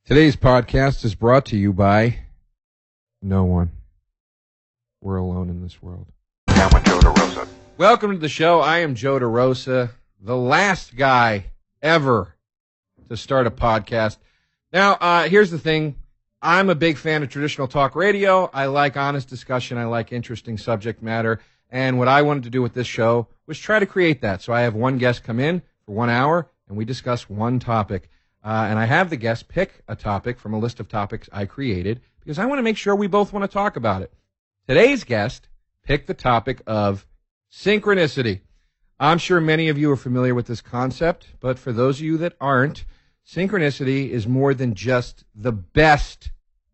Today's podcast is brought to you by no one. We're alone in this world. I'm with Joe DeRosa. Welcome to the show. I am Joe DeRosa, the last guy ever to start a podcast. Now, here's the thing. I'm a big fan of traditional talk radio. I like honest discussion. I like interesting subject matter. And what I wanted to do with this show was try to create that. So I have one guest come in for 1 hour, and we discuss one topic. And I have the guest pick a topic from a list of topics I created because I want to make sure we both want to talk about it. Today's guest picked the topic of synchronicity. I'm sure many of you are familiar with this concept, but for those of you that aren't, synchronicity is more than just the best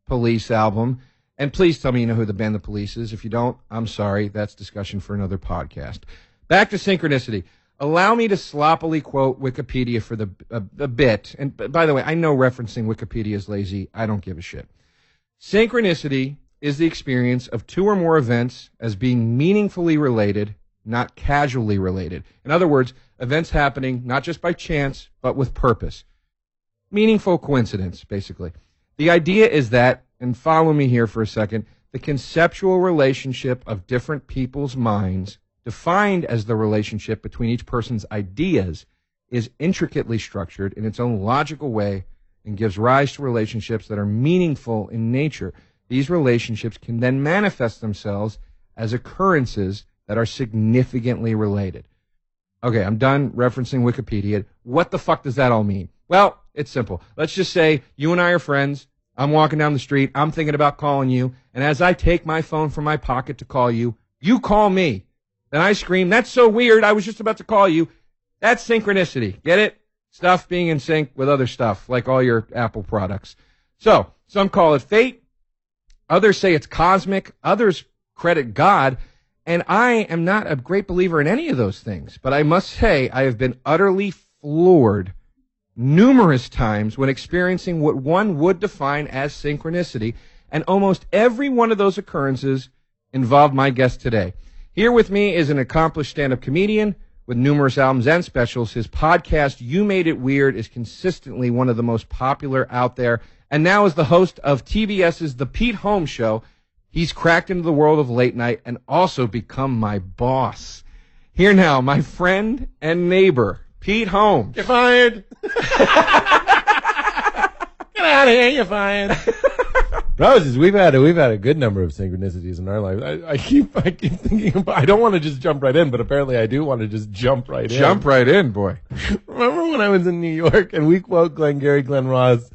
Police album. And please tell me you know who the band The Police is. If you don't, I'm sorry. That's discussion for another podcast. Back to synchronicity. Allow me to sloppily quote Wikipedia for the bit. And by the way, I know referencing Wikipedia is lazy. I don't give a shit. Synchronicity is the experience of two or more events as being meaningfully related, not casually related. In other words, events happening not just by chance, but with purpose. Meaningful coincidence, basically. The idea is that, and follow me here for a second, the conceptual relationship of different people's minds, defined as the relationship between each person's ideas, is intricately structured in its own logical way and gives rise to relationships that are meaningful in nature. These relationships can then manifest themselves as occurrences that are significantly related. Okay, I'm done referencing Wikipedia. What the fuck does that all mean? Well, it's simple. Let's just say you and I are friends. I'm walking down the street. I'm thinking about calling you. And as I take my phone from my pocket to call you, you call me. Then I scream, "That's so weird. I was just about to call you." That's synchronicity. Get it? Stuff being in sync with other stuff, like all your Apple products. So, some call it fate. Others say it's cosmic. Others credit God. And I am not a great believer in any of those things. But I must say I have been utterly floored numerous times when experiencing what one would define as synchronicity. And almost every one of those occurrences involved my guest today. Here with me is an accomplished stand-up comedian with numerous albums and specials. His podcast, You Made It Weird, is consistently one of the most popular out there. And now is the host of TBS's The Pete Holmes Show. He's cracked into the world of late night and also become my boss. Here now, my friend and neighbor, Pete Holmes. You're fired. Get out of here. You're fired. Roses, we've had a good number of synchronicities in our life. I keep thinking about, I don't want to just jump right in, but apparently I do want to just jump right in. Jump right in, boy. Remember when I was in New York and we quote Glengarry Glen Ross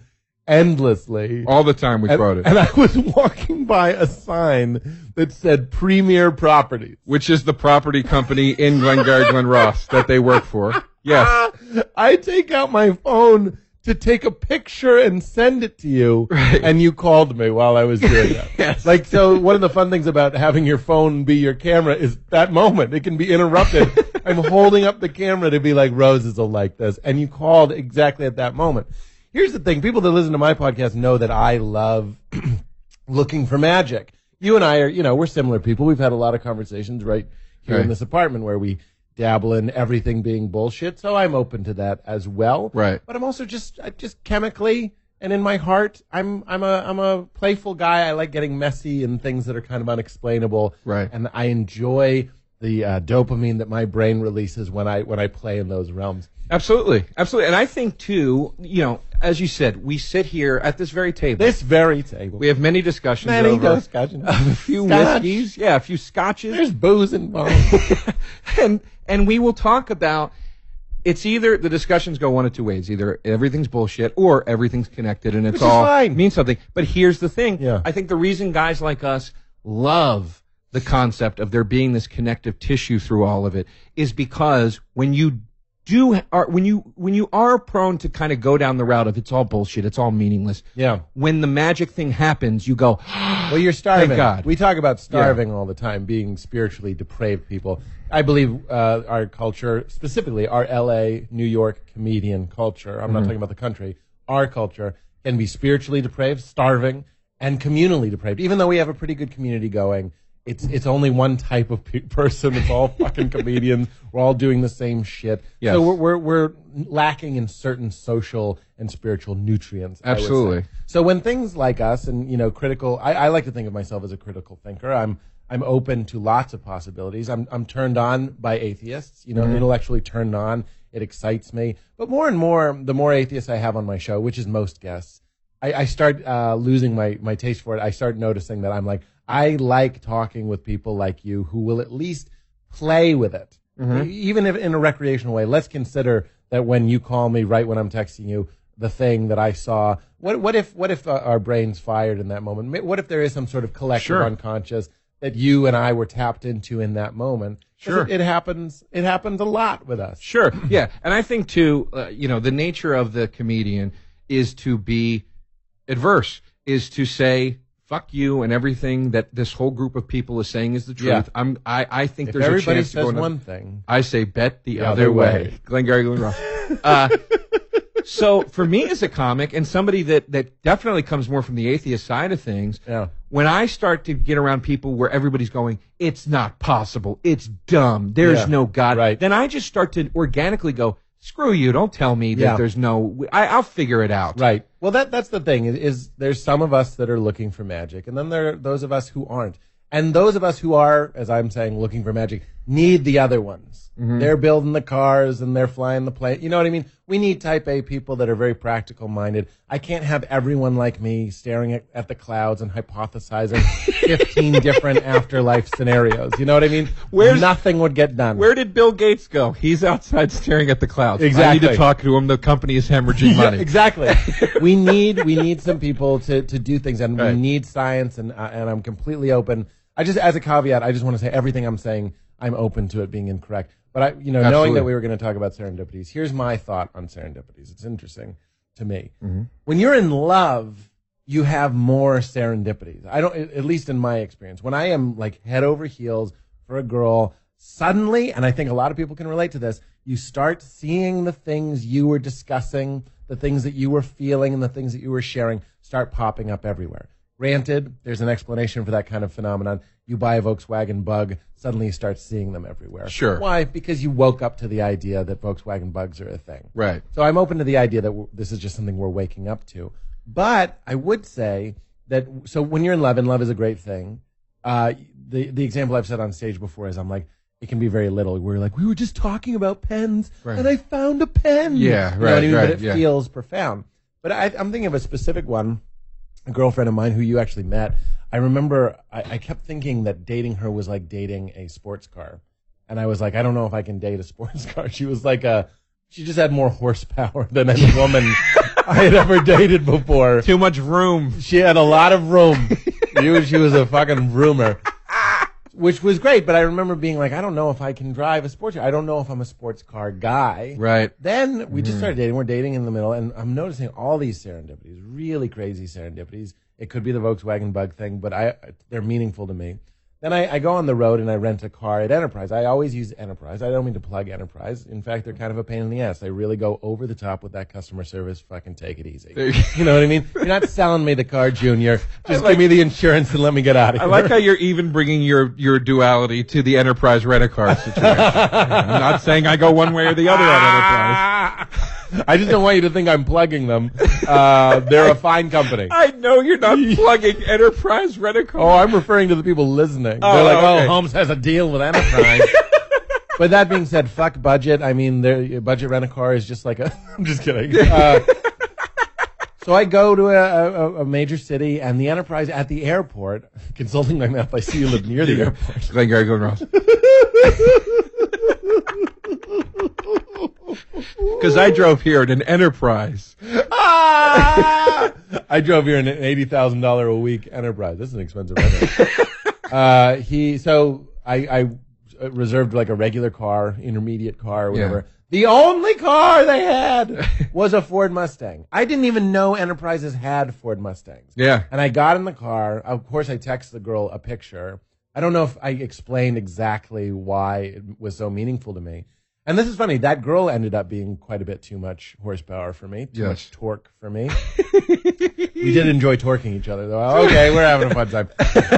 endlessly? All the time we quote it. And I was walking by a sign that said Premier Properties, which is the property company in Glengarry Glen Ross that they work for. Yes. I take out my phone to take a picture and send it to you, right. And you called me while I was doing that. Yes. Like, so one of the fun things about having your phone be your camera is that moment. It can be interrupted. I'm holding up the camera to be like, Roses will like this. And you called exactly at that moment. Here's the thing. People that listen to my podcast know that I love looking for magic. You and I are, we're similar people. We've had a lot of conversations right here in this apartment where we dabble in everything being bullshit, so I'm open to that as well. Right. But I'm also just chemically and in my heart, I'm a playful guy. I like getting messy and things that are kind of unexplainable. Right. And I enjoy the dopamine that my brain releases when I play in those realms. Absolutely. Absolutely. And I think too, as you said, we sit here at this very table. We have many discussions over a few whiskeys. Yeah, a few scotches. There's booze involved. And we will talk about, it's either the discussions go one of two ways. Either everything's bullshit or everything's connected and it's all fine. Means something. But here's the thing. Yeah. I think the reason guys like us love the concept of there being this connective tissue through all of it is because when you are prone to kind of go down the route of it's all bullshit, it's all meaningless. Yeah. When the magic thing happens, you go, well, you're starving. Thank God. We talk about starving all the time, being spiritually depraved people. I believe our culture, specifically our LA, New York comedian culture, I'm not talking about the country, our culture can be spiritually depraved, starving, and communally depraved. Even though we have a pretty good community going, it's only one type of person. It's all fucking comedians. We're all doing the same shit. Yes. So we're lacking in certain social and spiritual nutrients. Absolutely. I would say. So when things like us and critical, I like to think of myself as a critical thinker. I'm open to lots of possibilities. I'm turned on by atheists. Intellectually turned on. It excites me. But more and more, the more atheists I have on my show, which is most guests, I start losing my taste for it. I start noticing that I like talking with people like you who will at least play with it. Even if in a recreational way. Let's consider that when you call me right when I'm texting you, the thing that I saw, what if our brains fired in that moment? What if there is some sort of collective unconscious that you and I were tapped into in that moment? Sure. It happens a lot with us. Sure. Yeah. And I think too, the nature of the comedian is to be adverse, is to say, fuck you and everything that this whole group of people is saying is the truth. Yeah. I think If there's a everybody chance to says go one thing, I say bet the other way. Glengarry Glen Ross. So for me as a comic and somebody that definitely comes more from the atheist side of things, when I start to get around people where everybody's going, it's not possible, it's dumb, there's no God, then I just start to organically go, screw you, don't tell me that there's no, I'll figure it out. Right. Well, that's the thing, is there's some of us that are looking for magic, and then there are those of us who aren't. And those of us who are, as I'm saying, looking for magic, need the other ones. They're building the cars and they're flying the plane. You know what I mean? We need type A people that are very practical minded. I can't have everyone like me staring at the clouds and hypothesizing 15 different afterlife scenarios. You know what I mean? Nothing would get done. Where did Bill Gates go? He's outside staring at the clouds. Exactly. I need to talk to him. The company is hemorrhaging money. Exactly. we need some people to do things, and we need science, and I'm completely open. As a caveat, I just want to say everything I'm saying, I'm open to it being incorrect. But knowing that we were going to talk about serendipities, here's my thought on serendipities. It's interesting to me. When you're in love, you have more serendipities. At least in my experience, when I am head over heels for a girl, suddenly, and I think a lot of people can relate to this, you start seeing the things you were discussing, the things that you were feeling, and the things that you were sharing start popping up everywhere. Granted, there's an explanation for that kind of phenomenon. You buy a Volkswagen Bug, suddenly you start seeing them everywhere. Sure. Why? Because you woke up to the idea that Volkswagen Bugs are a thing. Right. So I'm open to the idea that this is just something we're waking up to. But I would say that, so when you're in love, and love is a great thing, the example I've said on stage before is it can be very little. We're we were just talking about pens, and I found a pen. Yeah, right. You know what I mean? Right, but it feels profound. But I'm thinking of a specific one. A girlfriend of mine who you actually met, I remember I kept thinking that dating her was like dating a sports car. And I was I don't know if I can date a sports car. She was she just had more horsepower than any woman I had ever dated before. Too much room. She had a lot of room. She was a fucking roomer. Which was great, but I remember being I don't know if I can drive a sports car. I don't know if I'm a sports car guy. Right. Then we just started dating. We're dating in the middle, and I'm noticing all these serendipities, really crazy serendipities. It could be the Volkswagen Bug thing, but they're meaningful to me. Then I go on the road and I rent a car at Enterprise. I always use Enterprise. I don't mean to plug Enterprise. In fact, they're kind of a pain in the ass. They really go over the top with that customer service. Fucking take it easy. You know what I mean? You're not selling me the car, Junior. Just give me the insurance and let me get out of here. I like how you're even bringing your duality to the Enterprise rent-a-car situation. I'm not saying I go one way or the other on Enterprise. I just don't want you to think I'm plugging them. They're a fine company. I know you're not plugging Enterprise rent-a-car. Oh, I'm referring to the people listening. They're okay. Holmes has a deal with Enterprise. But that being said, fuck budget. I mean, their budget rent-a-car is just I'm just kidding. So I go to a major city, and the Enterprise at the airport, consulting my map, I see you live near the airport. Glengarry Glen Ross. Because I drove here in an Enterprise. I drove here in an $80,000 a week Enterprise. This is an expensive rental. I reserved a regular car, intermediate car, or whatever. Yeah. The only car they had was a Ford Mustang. I didn't even know Enterprises had Ford Mustangs. Yeah. And I got in the car. Of course, I texted the girl a picture. I don't know if I explained exactly why it was so meaningful to me. And this is funny. That girl ended up being quite a bit too much horsepower for me. Too much torque for me. We did enjoy torquing each other, though. Okay, we're having a fun time.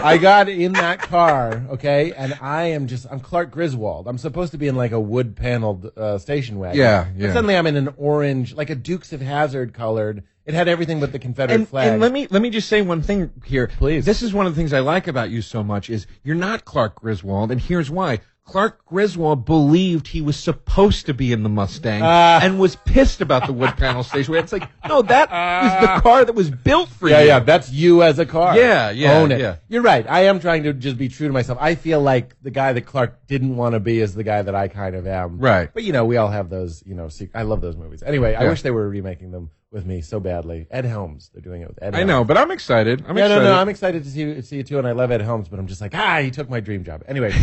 I got in that car, okay, and I'm Clark Griswold. I'm supposed to be in like a wood-paneled station wagon. Yeah. But suddenly I'm in an orange, like a Dukes of Hazzard colored. It had everything but the Confederate flag. And let me just say one thing here. Please. This is one of the things I like about you so much is you're not Clark Griswold, and here's why. Clark Griswold believed he was supposed to be in the Mustang and was pissed about the wood panel station. It's like, no, that was the car that was built for you. Yeah, that's you as a car. Yeah, Own it. Yeah. You're right. I am trying to just be true to myself. I feel like the guy that Clark didn't want to be is the guy that I kind of am. Right. But, we all have those, I love those movies. Anyway, I wish they were remaking them with me so badly. Ed Helms, they're doing it with Ed Helms. I know, but I'm excited. I'm excited. No, I'm excited to see you too, and I love Ed Helms, but I'm just like, he took my dream job. Anyway.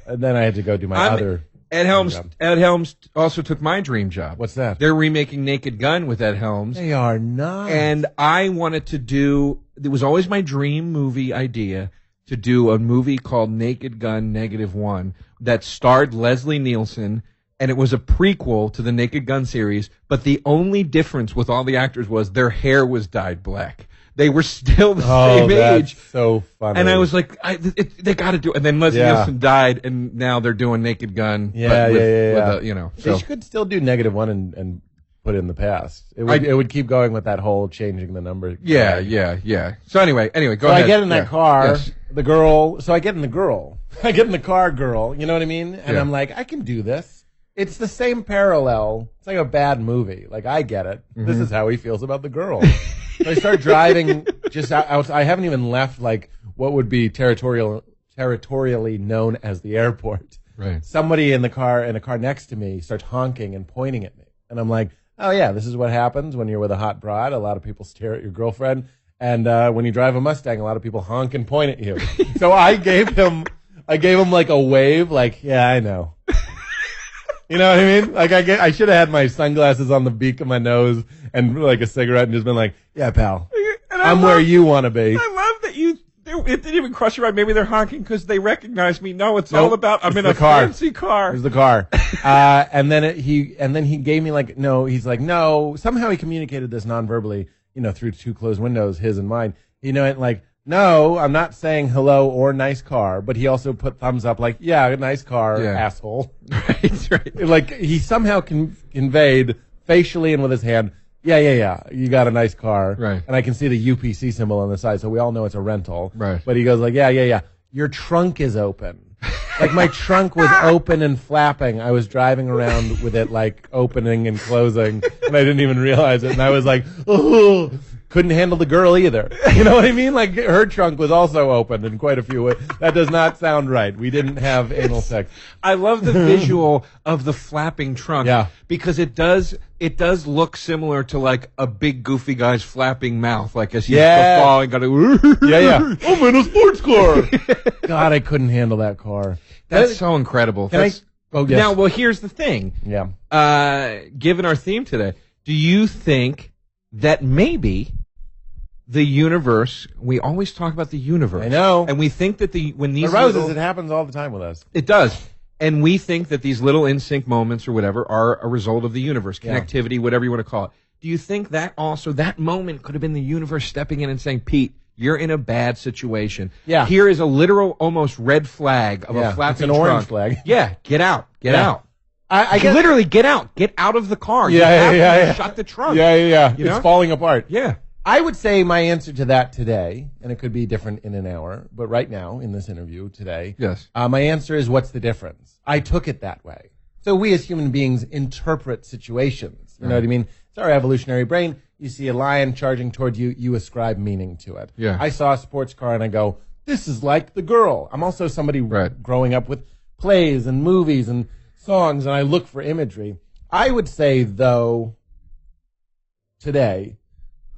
And then I had to go do my other Ed Helms. Ed Helms also took my dream job. What's that? They're remaking Naked Gun with Ed Helms. They are not. And I wanted to do. It was always my dream movie idea to do a movie called Naked Gun -1 that starred Leslie Nielsen, and it was a prequel to the Naked Gun series. But the only difference with all the actors was their hair was dyed black. They were still the same age. So funny. And I was like, they got to do it. And then Leslie Nielsen died, and now they're doing Naked Gun. Yeah. So. They could still do -1 and put it in the past. It would keep going with that whole changing the number. Yeah. So anyway, go ahead. I get in that car, the girl. So I get in the girl. I get in the car, girl. You know what I mean? And I'm like, I can do this. It's the same parallel. It's like a bad movie. Like, I get it. Mm-hmm. This is how he feels about the girl. So I start driving just out. I haven't even left, like, what would be territorially known as the airport. Right. Somebody in a car next to me starts honking and pointing at me. And I'm like, oh, yeah, this is what happens when you're with a hot broad. A lot of people stare at your girlfriend. And when you drive a Mustang, a lot of people honk and point at you. So I gave him like a wave, like, yeah, I know. You know what I mean? Like I should have had my sunglasses on the beak of my nose and like a cigarette and just been like, yeah, pal, I'm where you want to be. I love that it didn't even cross your mind. Maybe they're honking because they recognize me. No, it's all about I'm in a fancy car. It was the car. And then he gave me like, no, he's like, no. Somehow he communicated this non-verbally, through two closed windows, his and mine. Like, no, I'm not saying hello or nice car, but he also put thumbs up like, yeah, nice car, asshole. Right. Like, he somehow conveyed facially and with his hand, yeah, you got a nice car. Right. And I can see the UPC symbol on the side, so we all know it's a rental. Right. But he goes like, yeah. Your trunk is open. Like, my trunk was open and flapping. I was driving around with it, like, opening and closing, and I didn't even realize it. And I was like, oh. Couldn't handle the girl either. You know what I mean? Like, her trunk was also open in quite a few ways. That does not sound right. We didn't have anal sex. I love the visual of the flapping trunk. Yeah. Because it does look similar to like a big goofy guy's flapping mouth, like as he's falling. Yeah. I'm in a sports car. God, I couldn't handle that car. That's so incredible. Oh, yes. Now, well, here's the thing. Yeah. Given our theme today, do you think that maybe the universe, we always talk about the universe. I know. And we think that when these Roses, it happens all the time with us. It does. And we think that these little in sync moments or whatever are a result of the universe, connectivity, whatever you want to call it. Do you think that also, that moment could have been the universe stepping in and saying, Pete, you're in a bad situation. Yeah. Here is a literal almost red flag of a flapping It's an trunk. orange flag. Yeah. Get out. Get out. I guess, literally get out. Get out of the car. Yeah. Shut the trunk. Yeah. You know? It's falling apart. Yeah. I would say my answer to that today, and it could be different in an hour, but right now in this interview today, yes, my answer is, what's the difference? I took it that way. So we as human beings interpret situations. You know what I mean? It's our evolutionary brain. You see a lion charging toward you, you ascribe meaning to it. Yeah. I saw a sports car and I go, this is like the girl. I'm also somebody growing up with plays and movies and songs, and I look for imagery. I would say, though, today,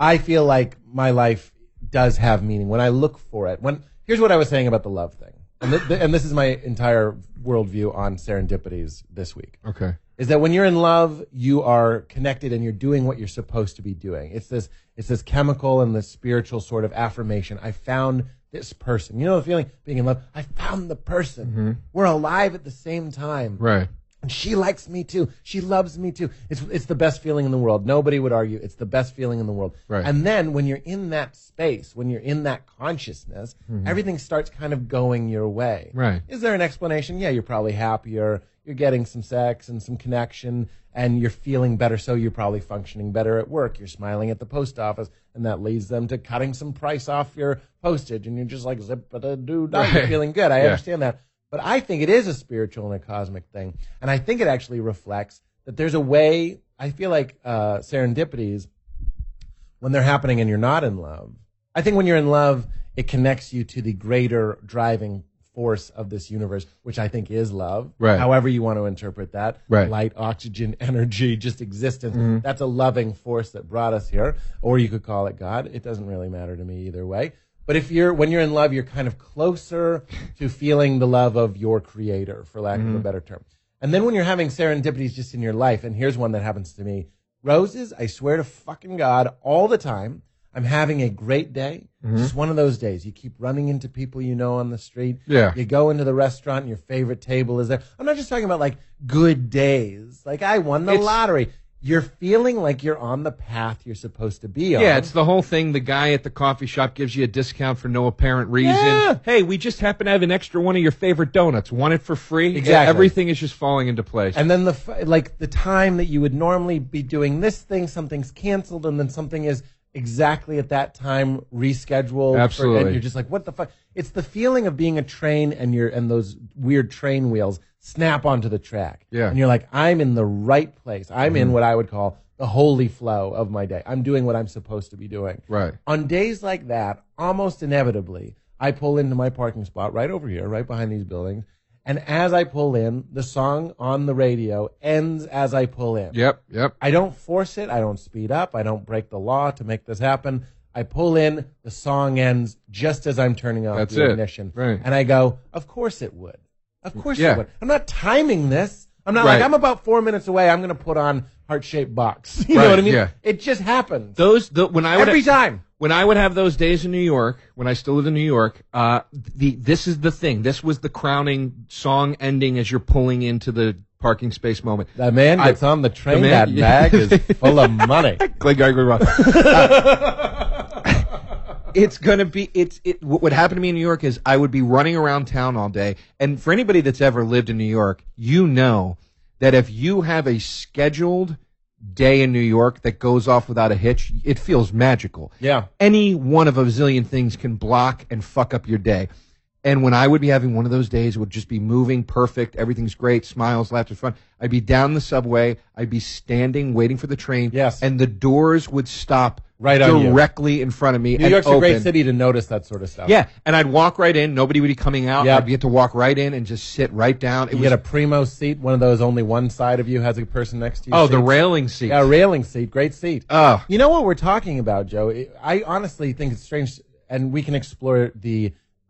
I feel like my life does have meaning when I look for it. Here's what I was saying about the love thing, and this is my entire worldview on serendipities this week. Okay, is that when you're in love, you are connected and you're doing what you're supposed to be doing. It's this chemical and this spiritual sort of affirmation. I found this person. You know the feeling being in love. I found the person. Mm-hmm. We're alive at the same time. Right. And she likes me too. She loves me too. It's the best feeling in the world. Nobody would argue. It's the best feeling in the world. Right. And then when you're in that space, when you're in that consciousness, everything starts kind of going your way. Right. Is there an explanation? Yeah, you're probably happier. You're getting some sex and some connection, and you're feeling better, so you're probably functioning better at work. You're smiling at the post office, and that leads them to cutting some price off your postage, and you're just like, zip-a-da-doo-da, you're feeling good. I understand that. But I think it is a spiritual and a cosmic thing. And I think it actually reflects that there's a way, I feel like serendipities, when they're happening and you're not in love, I think when you're in love, it connects you to the greater driving force of this universe, which I think is love. Right. However you want to interpret that. Right. Light, oxygen, energy, just existence. That's a loving force that brought us here. Or you could call it God. It doesn't really matter to me either way. But when you're in love, you're kind of closer to feeling the love of your creator, for lack of a better term. And then when you're having serendipities just in your life, and here's one that happens to me. Roses, I swear to fucking God, all the time, I'm having a great day. Just one of those days. You keep running into people you know on the street. Yeah. You go into the restaurant and your favorite table is there. I'm not just talking about like good days. Like I won the lottery. You're feeling like you're on the path you're supposed to be on. Yeah, it's the whole thing. The guy at the coffee shop gives you a discount for no apparent reason. Yeah. Hey, we just happen to have an extra one of your favorite donuts. Want it for free? Exactly. Everything is just falling into place. And then the time that you would normally be doing this thing, something's canceled, and then something is exactly at that time rescheduled. Absolutely. And you're just like, what the fuck? It's the feeling of being a train and those weird train wheels snap onto the track. Yeah. And you're like, I'm in the right place. I'm in what I would call the holy flow of my day. I'm doing what I'm supposed to be doing. Right. On days like that, almost inevitably, I pull into my parking spot right over here, right behind these buildings. And as I pull in, the song on the radio ends as I pull in. Yep. I don't force it. I don't speed up. I don't break the law to make this happen. I pull in, the song ends just as I'm turning off That's the it. ignition. Right. And I go, of course it would. Of course Yeah. it would. I'm not timing this. I'm not Right. like, I'm about 4 minutes away. I'm going to put on Heart-Shaped Box. You Right, know what I mean? yeah. It just happens. When I would Every time. When I would have those days in New York, when I still lived in New York, this is the thing. This was the crowning song ending as you're pulling into the parking space moment. That man gets on the train. the man- that bag is full of money. It's gonna be what would happen to me in New York is I would be running around town all day. And for anybody that's ever lived in New York, you know that if you have a scheduled day in New York that goes off without a hitch, it feels magical. Yeah. Any one of a zillion things can block and fuck up your day. And when I would be having one of those days, it would just be moving perfect. Everything's great. Smiles, laughter, fun. I'd be down the subway. I'd be standing, waiting for the train. Yes. And the doors would stop Right on you. directly in front of me. New and York's open. a great city to notice that sort of stuff. Yeah. And I'd walk right in. Nobody would be coming out. Yep. I'd get to walk right in and just sit right down. You get a primo seat, one of those only one side of you has a person next to you. Oh, the seats. railing seat. Yeah, railing seat. Great seat. Oh. You know what we're talking about, Joe? I honestly think it's strange, and we can explore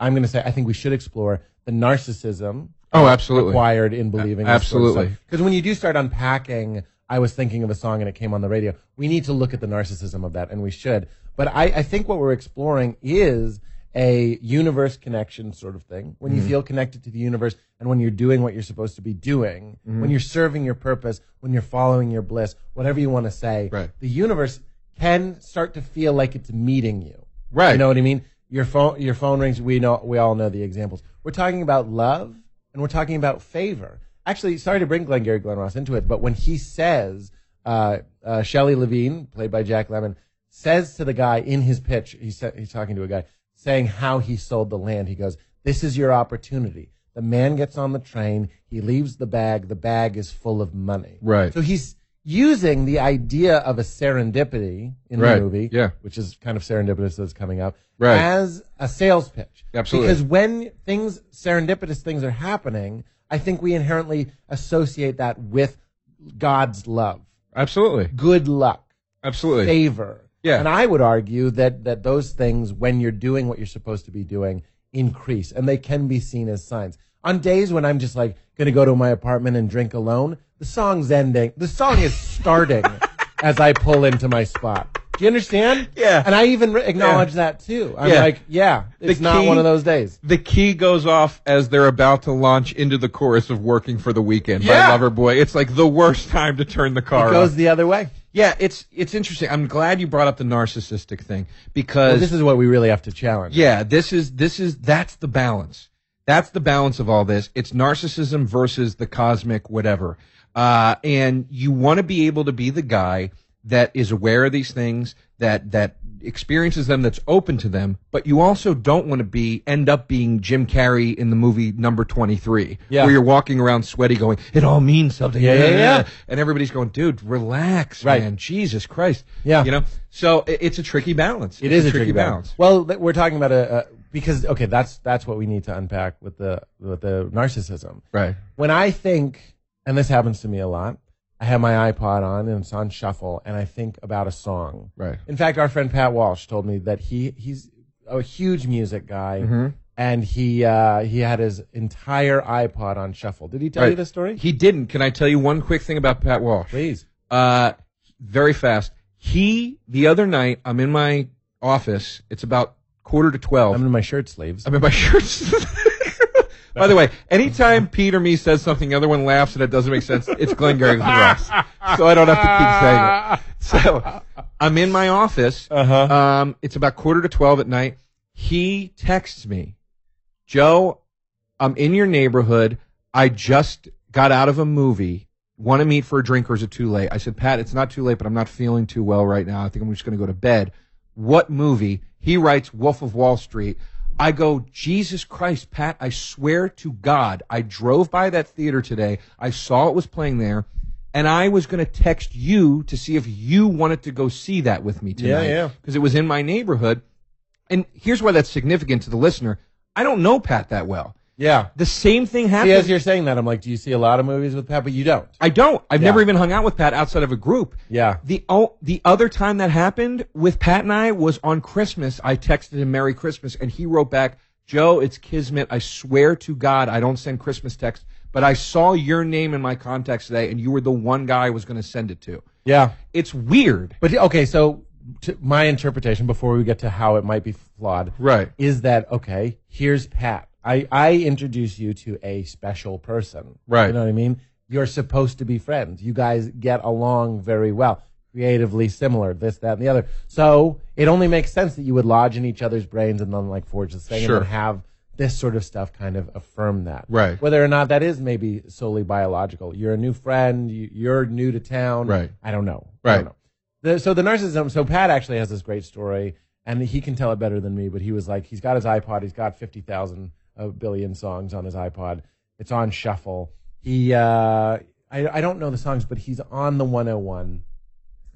I think we should explore the narcissism Oh, absolutely. required in believing this sort of Absolutely. stuff. Because when you do start unpacking, I was thinking of a song and it came on the radio. We need to look at the narcissism of that, and we should. But I think what we're exploring is a universe connection sort of thing. When you feel connected to the universe and when you're doing what you're supposed to be doing, when you're serving your purpose, when you're following your bliss, whatever you want to say, Right. the universe can start to feel like it's meeting you. Right. You know what I mean? Your phone rings. We all know the examples. We're talking about love and we're talking about favor. Actually, sorry to bring Glengarry Glen Ross into it, but when he says, Shelley Levine, played by Jack Lemmon, says to the guy in his pitch, he's talking to a guy, saying how he sold the land. He goes, "This is your opportunity." The man gets on the train. He leaves the bag is full of money. Right. So he's using the idea of a serendipity in Right. the movie, Yeah. which is kind of serendipitous that's coming up, Right. as a sales pitch. Absolutely. Because when serendipitous things are happening, I think we inherently associate that with God's love, Absolutely. good luck, Absolutely. favor. Yeah. And I would argue that those things, when you're doing what you're supposed to be doing, increase. And they can be seen as signs. On days when I'm just like going to go to my apartment and drink alone, the song's ending. The song is starting as I pull into my spot. Do you understand? Yeah. And I even acknowledge that too. I'm like, it's not one of those days. The key goes off as they're about to launch into the chorus of Working for the Weekend by Loverboy. It's like the worst time to turn the car off. It goes the other way. Yeah, it's interesting. I'm glad you brought up the narcissistic thing because this is what we really have to challenge. Yeah, that's the balance. That's the balance of all this. It's narcissism versus the cosmic whatever. And you want to be able to be the guy that is aware of these things, that experiences them, that's open to them, but you also don't want to end up being Jim Carrey in the movie Number 23, where you're walking around sweaty going, it all means something. Yeah. And everybody's going, dude, relax, man. Jesus Christ. Yeah. You know? So it's a tricky balance. It is a tricky balance. Well, we're talking about because that's what we need to unpack with the narcissism. Right. When I think, and this happens to me a lot, I have my iPod on and it's on shuffle, and I think about a song. Right. In fact, our friend Pat Walsh told me that he's a huge music guy, and he had his entire iPod on shuffle. Did he tell you this story? He didn't. Can I tell you one quick thing about Pat Walsh? Please. Very fast. The other night, I'm in my office. It's about 11:45. I'm in my shirt sleeves. By the way, anytime Pete or me says something, the other one laughs and it doesn't make sense, it's Glengarry Glen Ross. So I don't have to keep saying it. So I'm in my office. It's about 11:45 at night. He texts me, Joe, I'm in your neighborhood. I just got out of a movie. Want to meet for a drink, or is it too late? I said, Pat, it's not too late, but I'm not feeling too well right now. I think I'm just going to go to bed. What movie? He writes Wolf of Wall Street. I go, Jesus Christ, Pat, I swear to God, I drove by that theater today. I saw it was playing there, and I was going to text you to see if you wanted to go see that with me tonight. Yeah. Because it was in my neighborhood. And here's why that's significant to the listener. I don't know Pat that well. Yeah. The same thing happened. See, as you're saying that, I'm like, do you see a lot of movies with Pat? But you don't. I don't. I've never even hung out with Pat outside of a group. Yeah. The other time that happened with Pat and I was on Christmas. I texted him Merry Christmas, and he wrote back, Joe, it's Kismet. I swear to God, I don't send Christmas texts, but I saw your name in my contacts today, and you were the one guy I was going to send it to. Yeah. It's weird. But, okay, so my interpretation, before we get to how it might be flawed, is that, okay, here's Pat. I introduce you to a special person. Right. You know what I mean? You're supposed to be friends. You guys get along very well. Creatively similar, this, that, and the other. So it only makes sense that you would lodge in each other's brains and then like forge this thing and then have this sort of stuff kind of affirm that. Right. Whether or not that is maybe solely biological. You're a new friend. You're new to town. Right. I don't know. Right. I don't know. So the narcissism, so Pat actually has this great story, and he can tell it better than me, but he was like, he's got his iPod. He's got 50,000, a billion songs on his iPod. It's on shuffle. I don't know the songs, but he's on the 101.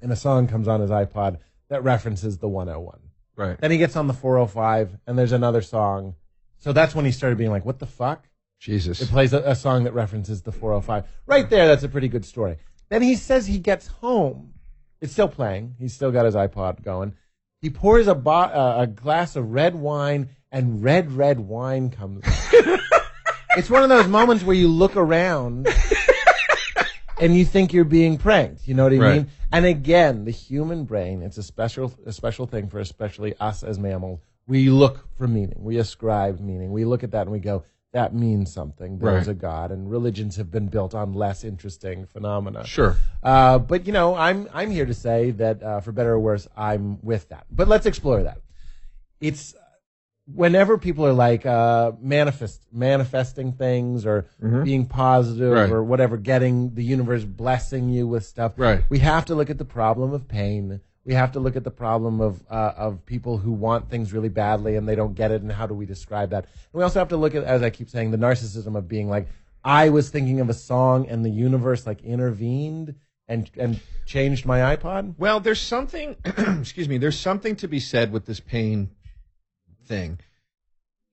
And a song comes on his iPod that references the 101. Right. Then he gets on the 405, and there's another song. So that's when he started being like, what the fuck? Jesus. It plays a song that references the 405. Right there, that's a pretty good story. Then he says he gets home. It's still playing. He's still got his iPod going. He pours a glass of red wine, and red wine comes out. It's one of those moments where you look around and you think you're being pranked. You know what I mean? And again, the human brain, it's a special thing for especially us as mammals. We look for meaning. We ascribe meaning. We look at that and we go, that means something. There's a God, and religions have been built on less interesting phenomena. Sure. But, you know, I'm here to say that, for better or worse, I'm with that. But let's explore that. It's whenever people are like manifesting things or being positive or whatever, getting the universe blessing you with stuff, we have to look at the problem of pain. We have to look at the problem of people who want things really badly and they don't get it, and how do we describe that? And we also have to look at, as I keep saying, the narcissism of being like, I was thinking of a song and the universe like intervened and changed my iPod. Well, there's something, excuse me, there's something to be said with this pain thing.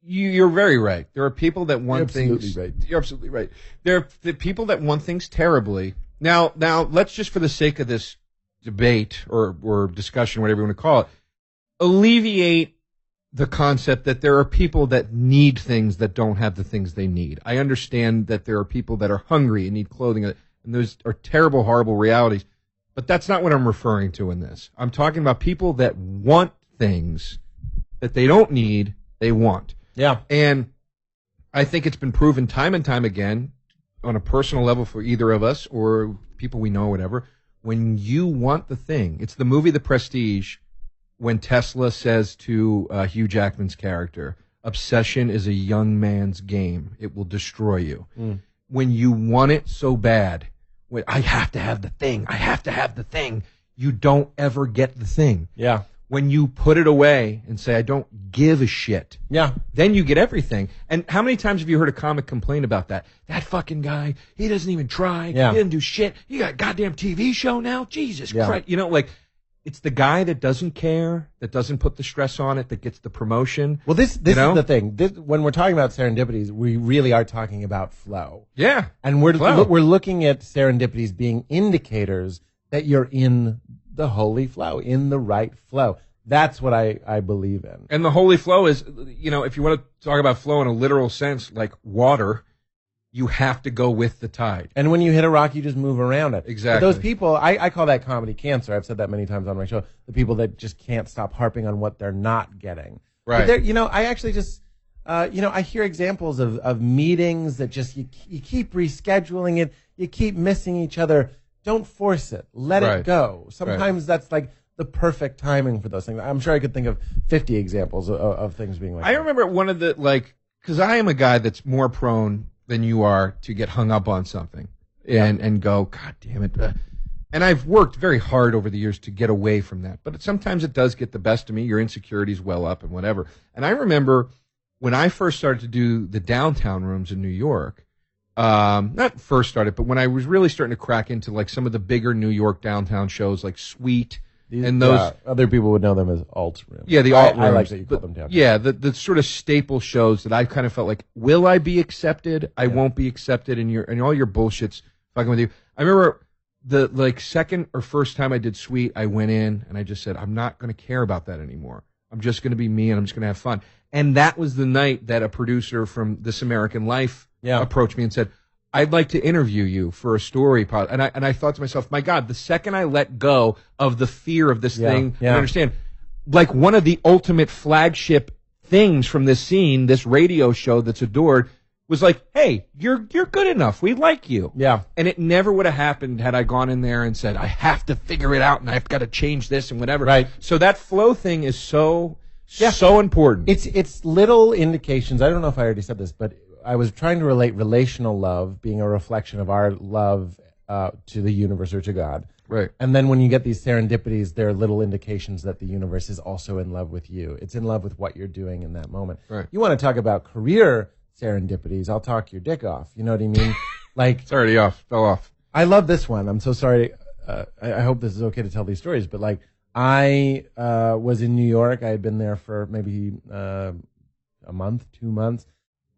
You're very right. There are people that want things. You're absolutely right. There are the people that want things terribly. Now, let's just, for the sake of this debate or discussion, whatever you want to call it, alleviate the concept that there are people that need things that don't have the things they need. I understand that there are people that are hungry and need clothing, and those are terrible, horrible realities. But that's not what I'm referring to in this. I'm talking about people that want things that they don't need, they want. Yeah. And I think it's been proven time and time again on a personal level for either of us or people we know, whatever, when you want the thing. It's the movie The Prestige when Tesla says to Hugh Jackman's character, obsession is a young man's game. It will destroy you. When you want it so bad, when I have to have the thing, I have to have the thing, you don't ever get the thing. Yeah. When you put it away and say, I don't give a shit, Yeah. then you get everything. And how many times have you heard a comic complain about that? That fucking guy, he doesn't even try. Yeah. He doesn't do shit. He got a goddamn TV show now? Jesus Yeah. Christ. You know, like, it's the guy that doesn't care, that doesn't put the stress on it, that gets the promotion. Well, this you know? is the thing. When we're talking about serendipities, we really are talking about flow. Yeah. And we're Flow. looking at serendipities being indicators that you're in the holy flow, in the right flow. That's what I believe in. And the holy flow is, you know, if you want to talk about flow in a literal sense, like water, you have to go with the tide. And when you hit a rock, you just move around it. Exactly. But those people, I call that comedy cancer. I've said that many times on my show. The people that just can't stop harping on what they're not getting. Right. But you know, I actually just, I hear examples of meetings that just, you keep rescheduling it. You keep missing each other. Don't force it. Let it go. Sometimes that's like the perfect timing for those things. I'm sure I could think of 50 examples of things being like that. I remember one of the, like, because I am a guy that's more prone than you are to get hung up on something and go, God damn it. And I've worked very hard over the years to get away from that. But sometimes it does get the best of me. Your insecurities well up and whatever. And I remember when I first started to do the downtown rooms in New York, not first started, but when I was really starting to crack into like some of the bigger New York downtown shows like Sweet, and those other people would know them as alt rooms. Yeah, the alt rooms. I like that you call them down. Yeah, the sort of staple shows that I kind of felt like, will I be accepted? I won't be accepted, and all your bullshit's fucking with you. I remember the like second or first time I did Sweet, I went in and I just said, I'm not going to care about that anymore. I'm just going to be me and I'm just going to have fun. And that was the night that a producer from This American Life approached me and said, I'd like to interview you for a story. And I thought to myself, my God, the second I let go of the fear of this thing, I understand, like one of the ultimate flagship things from this scene, this radio show that's adored, was like, hey, you're good enough. We like you. Yeah. And it never would have happened had I gone in there and said, I have to figure it out and I've got to change this and whatever. Right. So that flow thing is so important. It's little indications. I don't know if I already said this, but I was trying to relate relational love being a reflection of our love to the universe or to God. Right. And then when you get these serendipities, there are little indications that the universe is also in love with you. It's in love with what you're doing in that moment. Right. You want to talk about career serendipities, I'll talk your dick off. You know what I mean? Like, it's already off. Fell off. I love this one. I'm so sorry. I hope this is okay to tell these stories, but like, I was in New York. I had been there for maybe a month, 2 months.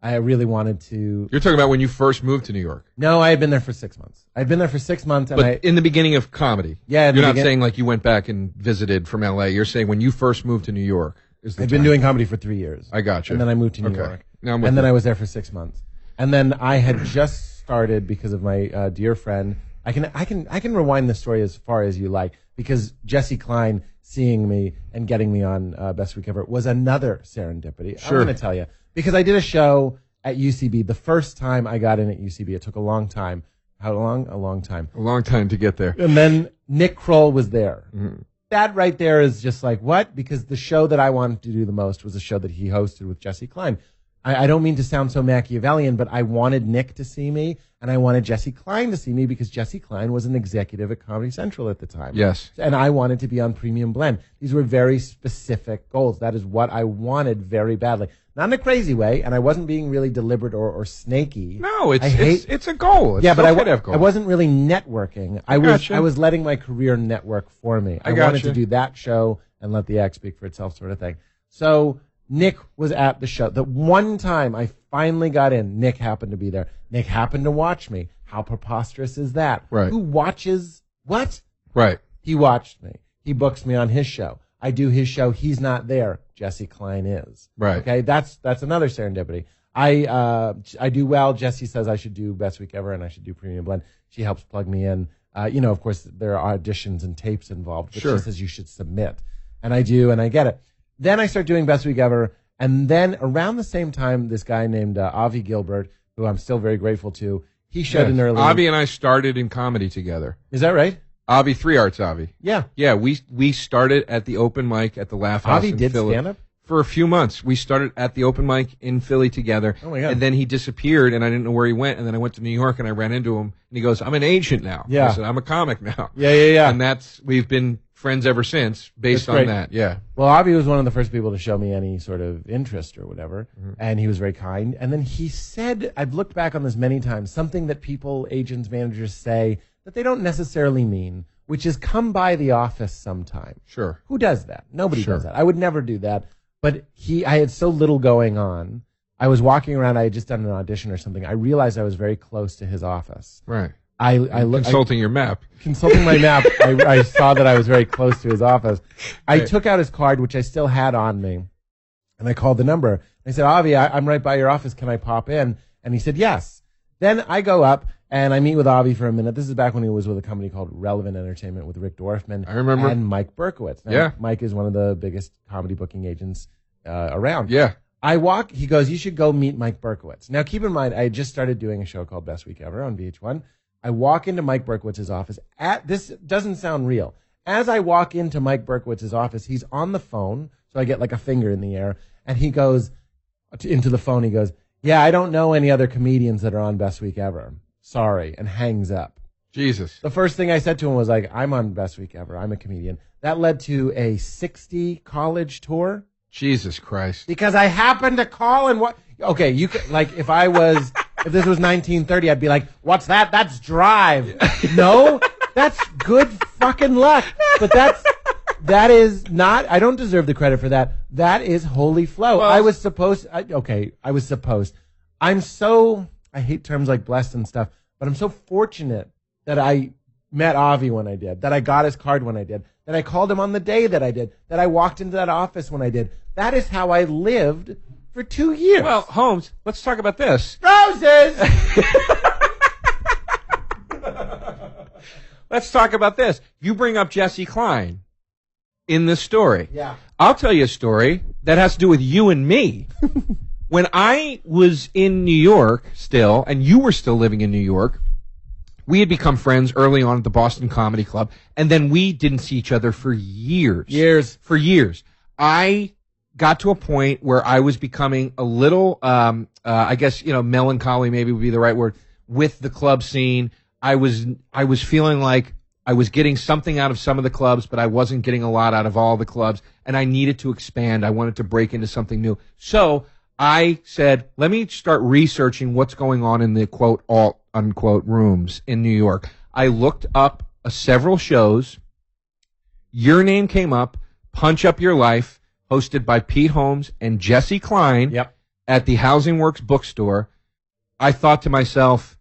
I really wanted to. You're talking about when you first moved to New York. No, I had been there for 6 months. I'd been there for 6 months, and But in the beginning of comedy. Yeah, You're not saying like you went back and visited from L.A. You're saying when you first moved to New York. I'd been doing comedy for 3 years. I got you. And then I moved to New York. Now and then I was there for 6 months. And then I had just started because of my dear friend. I can rewind the story as far as you like, because Jesse Klein seeing me and getting me on Best Week Ever was another serendipity. Sure. I'm going to tell you, because I did a show at UCB. The first time I got in at UCB, it took a long time. How long? A long time. A long time to get there. And then Nick Kroll was there. Mm-hmm. That right there is just like, what? Because the show that I wanted to do the most was a show that he hosted with Jesse Klein. I don't mean to sound so Machiavellian, but I wanted Nick to see me, and I wanted Jesse Klein to see me because Jesse Klein was an executive at Comedy Central at the time. Yes. And I wanted to be on Premium Blend. These were very specific goals. That is what I wanted very badly. Not in a crazy way, and I wasn't being really deliberate or snaky. No, it's a goal. It's but okay to have goals. I wasn't really networking. I was letting my career network for me. I wanted to do that show and let the act speak for itself, sort of thing. So Nick was at the show. The one time I finally got in, Nick happened to be there. Nick happened to watch me. How preposterous is that? Right. Who watches what? Right. He watched me. He books me on his show. I do his show. He's not there. Jesse Klein is. Right. Okay. That's another serendipity. I do well. Jesse says I should do Best Week Ever and I should do Premium Blend. She helps plug me in. Of course, there are auditions and tapes involved, but Sure. she says you should submit. And I do, and I get it. Then I start doing Best Week Ever, and then around the same time, this guy named Avi Gilbert, who I'm still very grateful to, he showed an early... Avi and I started in comedy together. Is that right? Avi, 3 Arts Avi. Yeah. Yeah, we started at the open mic at the Laugh House Avi in did Philly. stand-up? For a few months. We started at the open mic in Philly together. Oh, my God. And then he disappeared, and I didn't know where he went. And then I went to New York, and I ran into him. And he goes, I'm an agent now. Yeah. I said, I'm a comic now. Yeah. And we've been friends ever since based That's on great. that. Yeah. Well, Avi was one of the first people to show me any sort of interest or whatever, and he was very kind. And then he said, I've looked back on this many times, something that people, agents, managers say that they don't necessarily mean, which is come by the office sometime. Sure. Who does that? Nobody Sure. does that. I would never do that. But I had so little going on. I was walking around. I had just done an audition or something. I realized I was very close to his office. Right. I looked Consulting your map. consulting my map. I saw that I was very close to his office. I Right. took out his card, which I still had on me, and I called the number. I said, Avi, I'm right by your office. Can I pop in? And he said, yes. Then I go up and I meet with Avi for a minute. This is back when he was with a company called Relevant Entertainment with Rick Dorfman. I remember. And Mike Berkowitz. Now, Yeah. Mike is one of the biggest comedy booking agents around. Yeah. He goes, you should go meet Mike Berkowitz. Now, keep in mind, I had just started doing a show called Best Week Ever on VH1. I walk into Mike Berkowitz's office. This doesn't sound real. As I walk into Mike Berkowitz's office, he's on the phone, so I get like a finger in the air, and he goes into the phone. He goes, yeah, I don't know any other comedians that are on Best Week Ever. Sorry, and hangs up. Jesus. The first thing I said to him was like, I'm on Best Week Ever. I'm a comedian. That led to a 60 college tour. Jesus Christ. Because I happened to call and what? Okay, you could, like, if this was 1930, I'd be like, what's that? That's Drive. No, that's good fucking luck. But that is not, I don't deserve the credit for that. That is holy flow. Well, I was supposed. I hate terms like blessed and stuff, but I'm so fortunate that I met Avi when I did, that I got his card when I did, that I called him on the day that I did, that I walked into that office when I did. That is how I lived for 2 years. Well, Holmes, let's talk about this. Roses! Let's talk about this. You bring up Jesse Klein in this story. Yeah. I'll tell you a story that has to do with you and me. When I was in New York still, and you were still living in New York, we had become friends early on at the Boston Comedy Club, and then we didn't see each other for years. For years. I got to a point where I was becoming a little, I guess, melancholy maybe would be the right word, with the club scene. I was feeling like I was getting something out of some of the clubs, but I wasn't getting a lot out of all the clubs, and I needed to expand. I wanted to break into something new. So I said, let me start researching what's going on in the quote, alt, unquote rooms in New York. I looked up several shows. Your name came up, Punch Up Your Life, hosted by Pete Holmes and Jesse Klein. Yep. At the Housing Works bookstore. I thought to myself,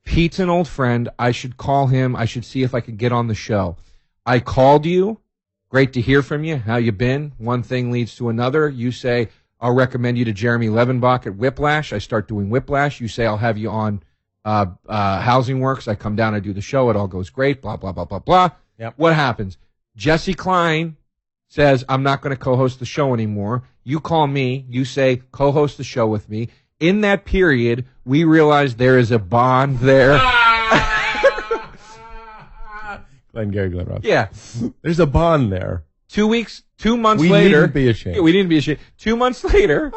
Pete's an old friend. I should call him. I should see if I could get on the show. I called you. Great to hear from you. How you been? One thing leads to another. You say, I'll recommend you to Jeremy Levenbach at Whiplash. I start doing Whiplash. You say, I'll have you on Housing Works. I come down, I do the show. It all goes great, blah, blah, blah, blah, blah. Yep. What happens? Jesse Klein says, I'm not going to co-host the show anymore. You call me. You say, co-host the show with me. In that period, we realize there is a bond there. Glenn Ross. Yeah. There's a bond there. 2 months We later. needn't be ashamed. Yeah, we needn't be ashamed. 2 months later,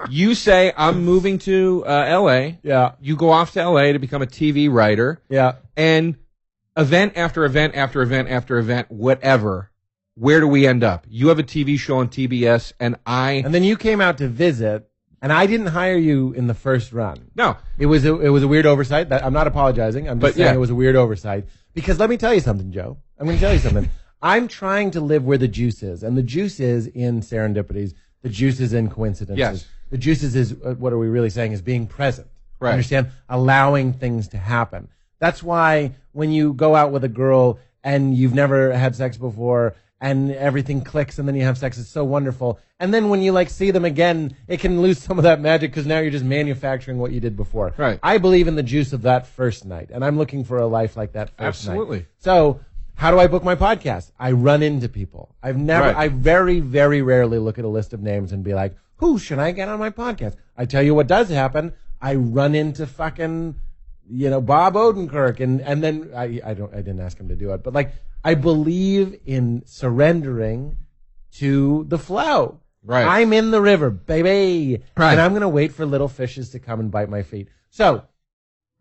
you say, I'm moving to L.A. Yeah. You go off to L.A. to become a TV writer. Yeah. And event after event after event after event, whatever, where do we end up? You have a TV show on TBS, and then you came out to visit, and I didn't hire you in the first run. No. It was a weird oversight. I'm not apologizing. I'm just saying yeah. it was a weird oversight. Because let me tell you something, Joe. I'm going to tell you something. I'm trying to live where the juice is. And the juice is in serendipities. The juice is in coincidences. Yes. The juice is what are we really saying, is being present. Right. Understand? Allowing things to happen. That's why when you go out with a girl and you've never had sex before and everything clicks, and then you have sex. It's so wonderful. And then when you like see them again, it can lose some of that magic because now you're just manufacturing what you did before. Right. I believe in the juice of that first night, and I'm looking for a life like that first night. Absolutely. So how do I book my podcast? I run into people. I very, very rarely look at a list of names and be like, who should I get on my podcast? I tell you what does happen. I run into fucking, Bob Odenkirk, and then I didn't ask him to do it, but like, I believe in surrendering to the flow. Right. I'm in the river, baby. Right. And I'm going to wait for little fishes to come and bite my feet. So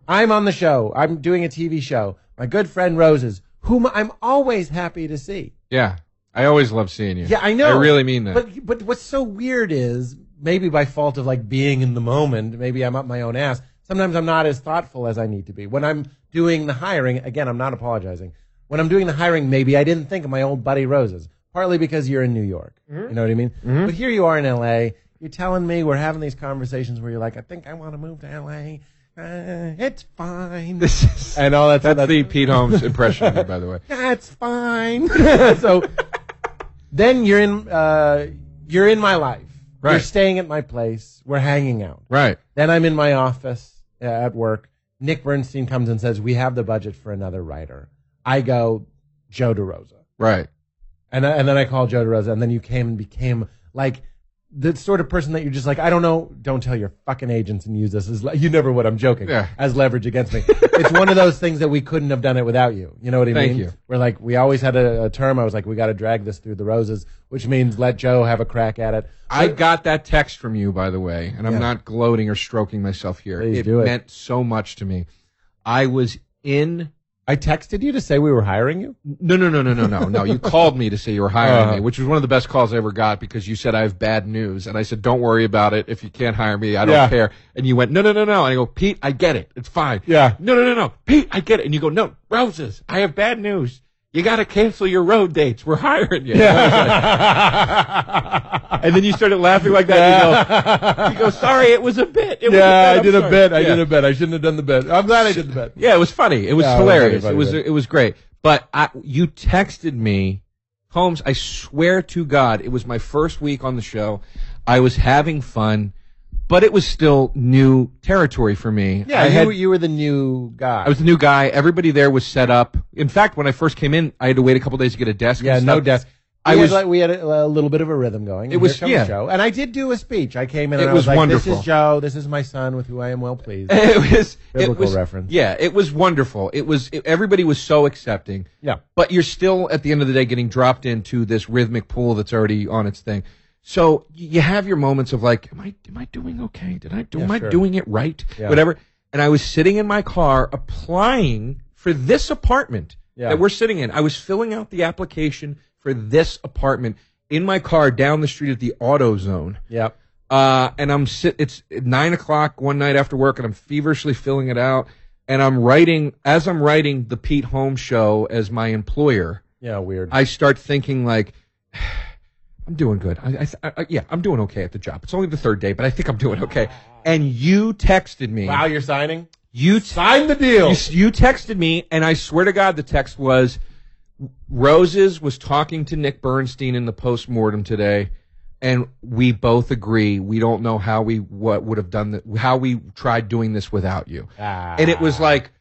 I'm on the show. I'm doing a TV show. My good friend Roses, whom I'm always happy to see. Yeah. I always love seeing you. Yeah, I know. I really mean that. But what's so weird is, maybe by fault of like being in the moment, maybe I'm up my own ass. Sometimes I'm not as thoughtful as I need to be. When I'm doing the hiring, again, I'm not apologizing. When I'm doing the hiring, maybe I didn't think of my old buddy Roses. Partly because you're in New York. Mm-hmm. You know what I mean? Mm-hmm. But here you are in L.A. You're telling me we're having these conversations where you're like, I think I want to move to L.A. It's fine. And all that. That's the Pete Holmes impression of me, by the way. That's fine. So then you're in my life. Right. You're staying at my place. We're hanging out. Right. Then I'm in my office at work. Nick Bernstein comes and says, we have the budget for another writer. I go, Joe DeRosa. Right. And then I call Joe DeRosa, and then you came and became like the sort of person that you're just like, I don't know, don't tell your fucking agents and use this as, you never would, I'm joking, as leverage against me. It's one of those things that we couldn't have done it without you. You know what I mean? Thank you. We're like, we always had a term, I was like, we got to drag this through the roses, which means let Joe have a crack at it. I got that text from you, by the way, and I'm not gloating or stroking myself here. Please it meant so much to me. I was in... I texted you to say we were hiring you? No. You called me to say you were hiring me, which was one of the best calls I ever got because you said I have bad news. And I said, don't worry about it. If you can't hire me, I don't care. And you went, no. And I go, Pete, I get it. It's fine. Yeah. No. Pete, I get it. And you go, no, Roses, I have bad news. You got to cancel your road dates. We're hiring you. Yeah. And then you started laughing like that. And you go, sorry, it was a bit. I did a bit. I shouldn't have done the bit. I'm glad I did the bit. Yeah, it was funny. It was hilarious. It was great. But you texted me, Holmes, I swear to God, it was my first week on the show. I was having fun, but it was still new territory for me. Yeah, you were the new guy. I was the new guy. Everybody there was set up. In fact, when I first came in, I had to wait a couple days to get a desk. Yeah, no desk. We had a little bit of a rhythm going. It was show. And I did do a speech. I came in and I was like, wonderful. This is Joe. This is my son with who I am well pleased. Biblical reference. Yeah, it was wonderful. Everybody was so accepting. Yeah. But you're still, at the end of the day, getting dropped into this rhythmic pool that's already on its thing. So you have your moments of like, am I doing okay? Am I doing it right? Yeah. Whatever. And I was sitting in my car applying for this apartment that we're sitting in. I was filling out the application for this apartment in my car down the street at the AutoZone. Yeah. And it's 9:00 one night after work, and I'm feverishly filling it out. And as I'm writing the Pete Holmes Show as my employer. Yeah, weird. I start thinking like, I'm doing good. I'm doing okay at the job. It's only the third day, but I think I'm doing okay. And you texted me. Wow, you're signing? You signed the deal. You texted me, and I swear to God, the text was, Roses was talking to Nick Bernstein in the postmortem today, and we both agree we don't know how we would have done how we tried doing this without you. And it was like,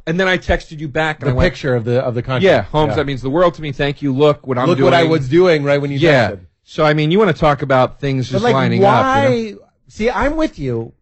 and then I texted you back. And the picture of the contract. Yeah, Holmes, that means the world to me. Thank you. Look what I'm doing. Look what I was doing right when you texted. So, I mean, you want to talk about things just lining up. You know? See, I'm with you.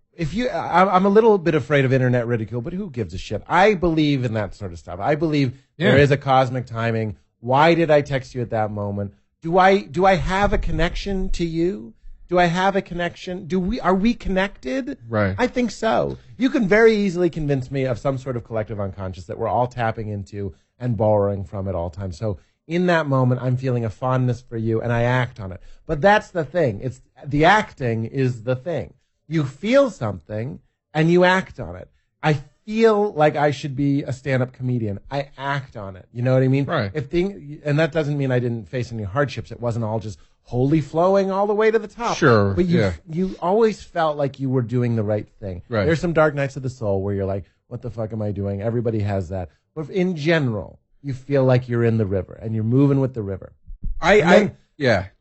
I'm a little bit afraid of internet ridicule, but who gives a shit? I believe in that sort of stuff. I believe there is a cosmic timing. Why did I text you at that moment? Do I have a connection to you? Do I have a connection? Are we connected? Right. I think so. You can very easily convince me of some sort of collective unconscious that we're all tapping into and borrowing from at all times. So in that moment, I'm feeling a fondness for you, and I act on it. But that's the thing. The acting is the thing. You feel something, and you act on it. I feel like I should be a stand-up comedian. I act on it. You know what I mean? Right. And that doesn't mean I didn't face any hardships. It wasn't all just wholly flowing all the way to the top. Sure. But you always felt like you were doing the right thing. Right. There's some dark nights of the soul where you're like, what the fuck am I doing? Everybody has that. But in general, you feel like you're in the river and you're moving with the river. I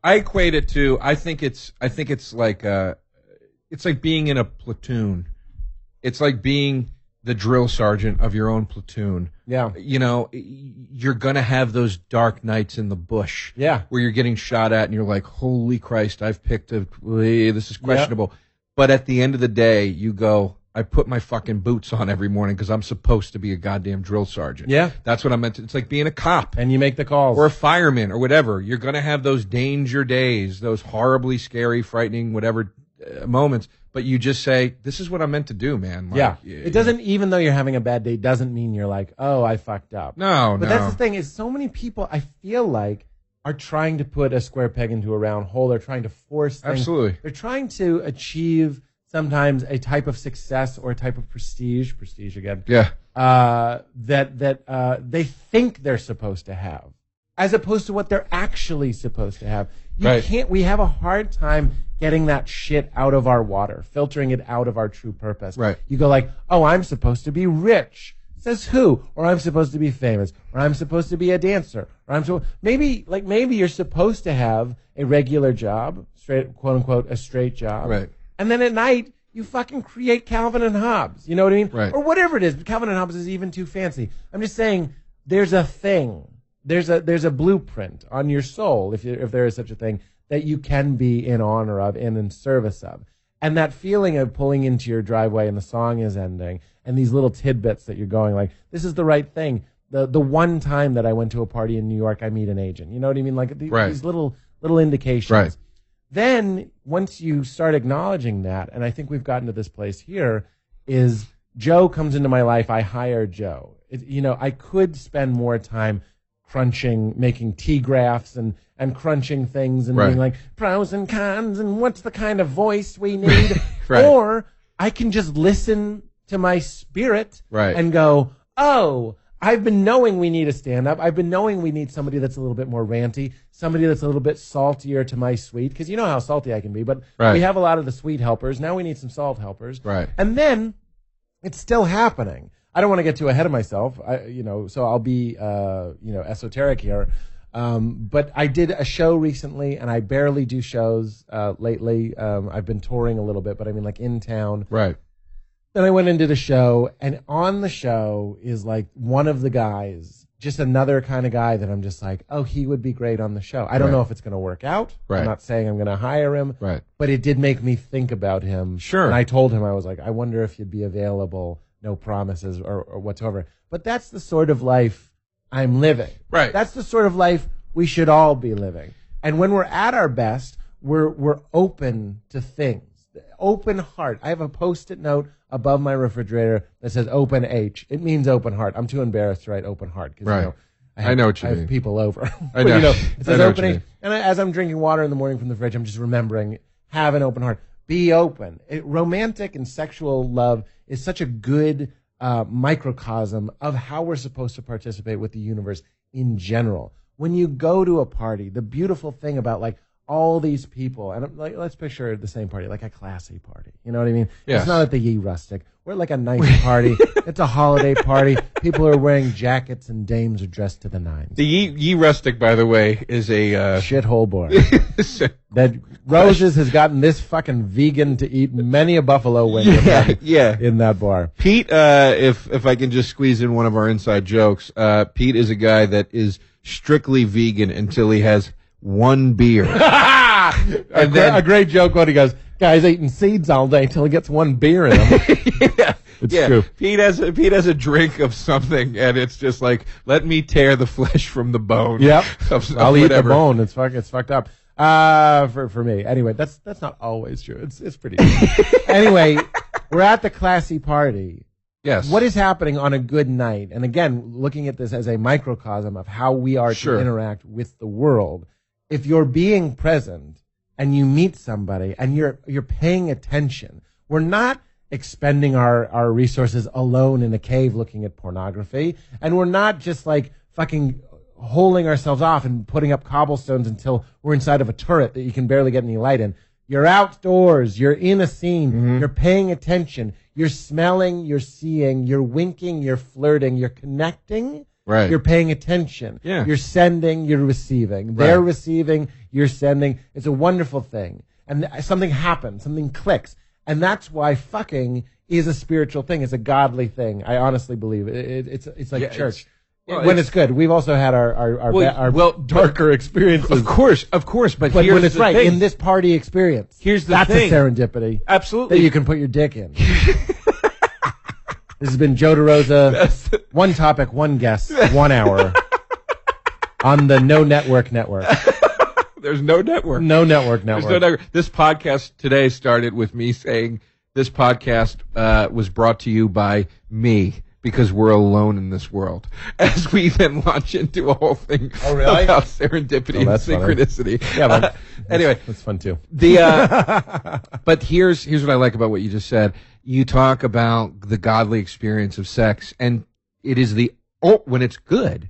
equate it to. I think it's like being in a platoon. It's like being the drill sergeant of your own platoon. Yeah. You know, you're gonna have those dark nights in the bush. Yeah. Where you're getting shot at and you're like, holy Christ, I've picked this is questionable. But at the end of the day, you go, I put my fucking boots on every morning because I'm supposed to be a goddamn drill sergeant. Yeah. That's what I meant to. It's like being a cop. And you make the calls. Or a fireman or whatever. You're going to have those danger days, those horribly scary, frightening, whatever moments. But you just say, this is what I'm meant to do, man. Like, It doesn't, even though you're having a bad day, doesn't mean you're like, oh, I fucked up. But that's the thing, is so many people, I feel like, are trying to put a square peg into a round hole. They're trying to force things. Absolutely. They're trying to achieve sometimes a type of success or a type of prestige again. Yeah. That they think they're supposed to have, as opposed to what they're actually supposed to have. We have a hard time getting that shit out of our water, filtering it out of our true purpose. Right. You go like, oh, I'm supposed to be rich. Says who? Or I'm supposed to be famous. Or I'm supposed to be a dancer. Or maybe you're supposed to have a regular job, straight, quote unquote, a straight job. Right. And then at night, you fucking create Calvin and Hobbes. You know what I mean? Right. Or whatever it is. Calvin and Hobbes is even too fancy. I'm just saying, there's a thing. There's a blueprint on your soul, if there is such a thing, that you can be in honor of and in service of. And that feeling of pulling into your driveway and the song is ending, and these little tidbits that you're going like, this is the right thing. The one time that I went to a party in New York, I meet an agent. You know what I mean? Like these little indications. Right. Then once you start acknowledging that, and I think we've gotten to this place here, is Joe comes into my life, I hire Joe. I could spend more time crunching, making T graphs and crunching things and being like pros and cons and what's the kind of voice we need. Or I can just listen to my spirit and go, oh, I've been knowing we need a stand-up. I've been knowing we need somebody that's a little bit more ranty, somebody that's a little bit saltier to my sweet, because you know how salty I can be, but we have a lot of the sweet helpers. Now we need some salt helpers. Right. And then it's still happening. I don't want to get too ahead of myself, so I'll be, esoteric here. But I did a show recently, and I barely do shows lately. I've been touring a little bit, but I mean like in town. Right. Then I went and did a show, and on the show is like one of the guys, just another kind of guy that I'm just like, oh, he would be great on the show. I don't know if it's going to work out. I'm not saying I'm going to hire him. Right. But it did make me think about him. Sure. And I told him, I was like, I wonder if you'd be available. No promises or whatsoever. But that's the sort of life I'm living. Right. That's the sort of life we should all be living. And when we're at our best, we're open to things. Open heart. I have a Post-it note above my refrigerator that says open H. It means open heart. I'm too embarrassed to write open heart. Right. I know what you I mean. have people over. I know. It says open H. And as I'm drinking water in the morning from the fridge, I'm just remembering, have an open heart. Be open. Romantic and sexual love is such a good microcosm of how we're supposed to participate with the universe in general. When you go to a party, the beautiful thing about like all these people, and like let's picture the same party, like a classy party. You know what I mean? Yes. It's not at the Ye Rustic. We're like a nice party. It's a holiday party. People are wearing jackets and dames are dressed to the nines. The Ye Rustic, by the way, is a shithole bar. That Roses has gotten this fucking vegan to eat many a buffalo wing in that bar. Pete, if I can just squeeze in one of our inside jokes, Pete is a guy that is strictly vegan until he has one beer. A great joke when he goes, guy's eating seeds all day until he gets one beer in him. It's true. Pete has a drink of something, and it's just like, let me tear the flesh from the bone. Yep. I'll eat the bone. It's fucked up. For me. Anyway, that's not always true. It's pretty good. Anyway, we're at the classy party. Yes. What is happening on a good night? And again, looking at this as a microcosm of how we are to interact with the world. If you're being present and you meet somebody and you're paying attention, we're not expending our resources alone in a cave looking at pornography, and we're not just like fucking holding ourselves off and putting up cobblestones until we're inside of a turret that you can barely get any light in. You're outdoors, you're in a scene, you're paying attention, you're smelling, you're seeing, you're winking, you're flirting, you're connecting Right. You're paying attention. Yeah. You're sending, you're receiving. Right. They're receiving, you're sending. It's a wonderful thing. And something happens, something clicks. And that's why fucking is a spiritual thing. It's a godly thing. I honestly believe it. It's like church. When it's good. We've also had our darker experiences. Of course. But when here's it's the right, thing. in this party experience, Here's the that's thing. a serendipity. Absolutely. That you can put your dick in. This has been Joe DeRosa. One topic, one guest, 1 hour on the No Network Network. There's no network. No network. There's no network. This podcast today started with me saying this podcast was brought to you by me because we're alone in this world. As we then launch into a whole thing about serendipity and synchronicity. Funny. Yeah, but anyway, that's fun too. But here's what I like about what you just said. You talk about the godly experience of sex, and it is when it's good,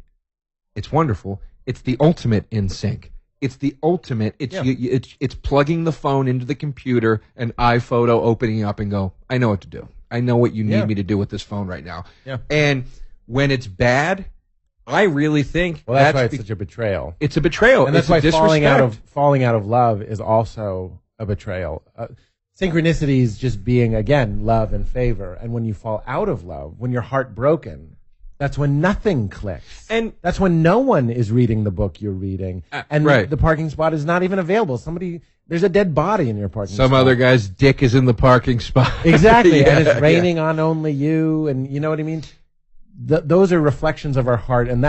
it's wonderful. It's the ultimate in sync. It's the ultimate. It's plugging the phone into the computer and iPhoto opening up and go, I know what to do. I know what you need me to do with this phone right now. Yeah. And when it's bad, I really think that's why it's such a betrayal. It's a betrayal. And that's why falling out of love is also a betrayal. Synchronicity is just being, again, love and favor. And when you fall out of love, when you're heartbroken, that's when nothing clicks. And that's when no one is reading the book you're reading. And the parking spot is not even available. There's a dead body in your parking spot. Some other guy's dick is in the parking spot. Exactly. And it's raining on only you. And you know what I mean? Those are reflections of our heart. And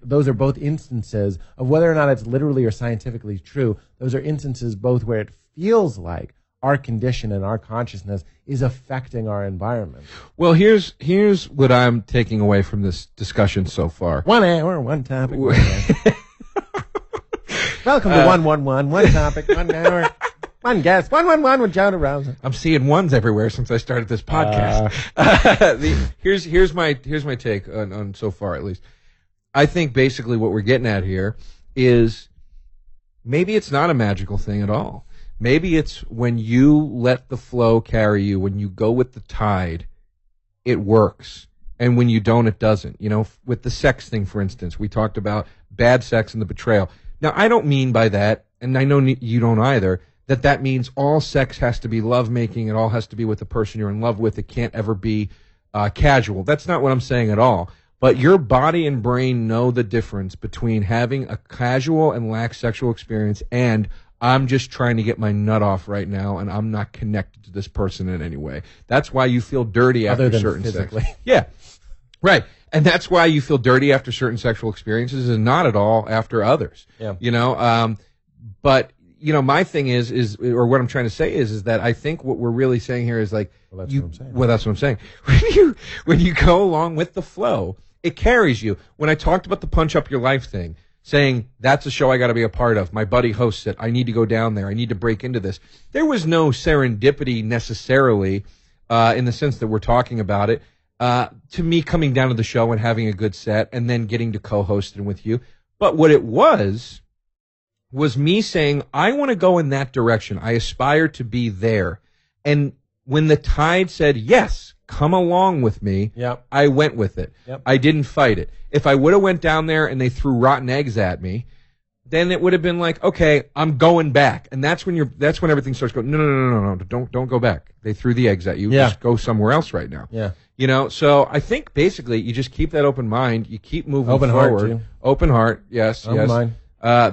those are both instances of whether or not it's literally or scientifically true. Those are instances both where it feels like our condition and our consciousness is affecting our environment. Well, here's what I'm taking away from this discussion so far. 1 hour, one topic. Welcome to 111, one topic, 1 hour, one guest, 111 with Joe DeRosa. I'm seeing ones everywhere since I started this podcast. Here's my take on so far, at least. I think basically what we're getting at here is maybe it's not a magical thing at all. Maybe it's when you let the flow carry you, when you go with the tide, it works. And when you don't, it doesn't. You know, with the sex thing, for instance, we talked about bad sex and the betrayal. Now, I don't mean by that, and I know you don't either, that means all sex has to be lovemaking. It all has to be with the person you're in love with. It can't ever be casual. That's not what I'm saying at all. But your body and brain know the difference between having a casual and lax sexual experience and I'm just trying to get my nut off right now, and I'm not connected to this person in any way. That's why you feel dirty after certain physically. sex. Yeah, right. And that's why you feel dirty after certain sexual experiences and not at all after others. Yeah. You know, but you know, my thing is, or what I'm trying to say is that I think what we're really saying here is like, well, that's what I'm saying. Well, that's what I'm saying. When you go along with the flow, it carries you. When I talked about the punch up your life thing, saying, that's a show I got to be a part of. My buddy hosts it. I need to go down there. I need to break into this. There was no serendipity necessarily in the sense that we're talking about it. To me, coming down to the show and having a good set and then getting to co-host it with you. But what it was me saying, I want to go in that direction. I aspire to be there. And when the tide said, yes, come along with me, I went with it. I didn't fight it. If I would have went down there and they threw rotten eggs at me, then it would have been like, okay, I'm going back. And that's when everything starts going, no, don't go back. They threw the eggs at you. Just go somewhere else right now. Yeah. You know, so I think basically you just keep that open mind. You keep moving open forward. Heart, too. Open heart, yes. Mind.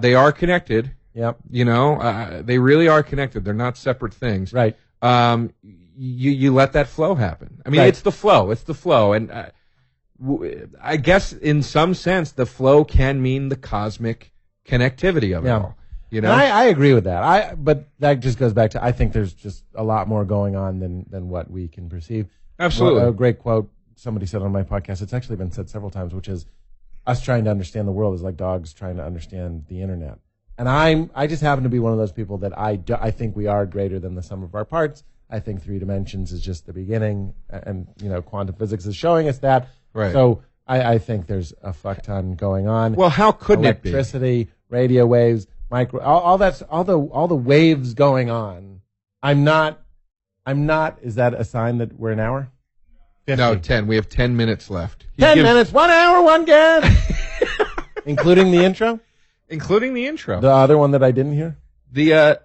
They are connected. Yep. You know, they really are connected. They're not separate things. Right. You let that flow happen. I mean, It's the flow. It's the flow. And I guess in some sense, the flow can mean the cosmic connectivity of it all. You know, and I agree with that. But that just goes back to I think there's just a lot more going on than what we can perceive. Absolutely. A great quote somebody said on my podcast. It's actually been said several times, which is us trying to understand the world is like dogs trying to understand the internet. And I just happen to be one of those people that I think we are greater than the sum of our parts. I think 3 dimensions is just the beginning, and you know, quantum physics is showing us that. Right. So I think there's a fuck ton going on. Well, how couldn't it be? Electricity, radio waves, all the waves going on. I'm not. Is that a sign that we're an hour? 50. No, 10. We have 10 minutes left. 10 minutes, 1 hour, 1 guest. Including the intro? Including the intro. The other one that I didn't hear? That